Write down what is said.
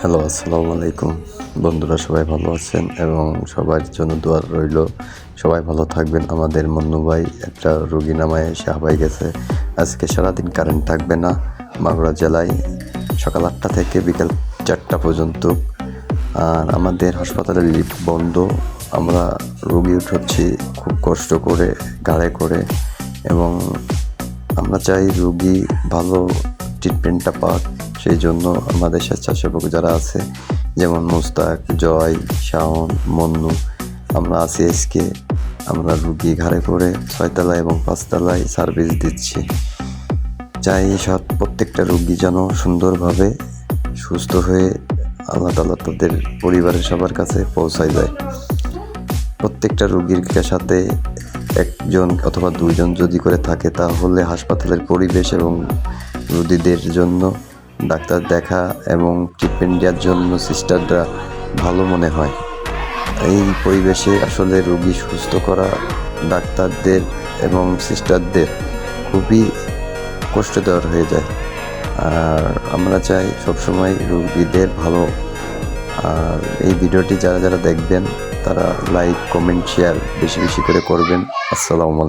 Hello, আসসালামু আলাইকুম। বন্ধুরা সবাই ভালো আছেন এবং সবার জন্য দোয়া রইল। সবাই ভালো থাকবেন। আমাদের মন্নু ভাই একটা রোগী নামায় এসে হাঁপাই গেছে। আজকে সারাদিন কারেন্ট থাকবে না মাগুরা জেলায়, সকাল 8টা থেকে বিকেল 4টা পর্যন্ত। আর আমাদের হাসপাতালের লিফট বন্ধ। আমরা রোগী উঠাচ্ছি খুব কষ্ট করে, গাড়ে করে, এবং আমরা চাই রোগী ভালো ট্রিটমেন্টটা পাক। সেই জন্য আমাদের স্বেচ্ছাসেবক যারা আছে, যেমন মুস্তাক, জয়, শাওন, মন্নু, আমরা আছি আজকে। আমরা রুগী ঘাড়ে করে 6তলায় এবং 5তলায় সার্ভিস দিচ্ছি। চাই প্রত্যেকটা রুগী যেন সুন্দরভাবে সুস্থ হয়ে আল্লাহ তাআলা তাদের পরিবারের সবার কাছে পৌঁছায় যায়। প্রত্যেকটা রুগীর সাথে একজন অথবা দুইজন যদি করে থাকে, তাহলে হাসপাতালের পরিবেশ এবং রোগীদের জন্য ডাক্তার দেখা এবং ট্রিটমেন্ট দেওয়ার জন্য সিস্টাররা ভালো মনে হয়। এই পরিবেশে আসলে রোগী সুস্থ করা ডাক্তারদের এবং সিস্টারদের খুবই কষ্টকর হয়ে যায়। আর আমরা চাই সবসময় রোগীদের ভালো। আর এই ভিডিওটি যারা যারা দেখবেন তারা লাইক, কমেন্ট, শেয়ার বেশি বেশি করে করবেন। আসসালামু আলাইকুম।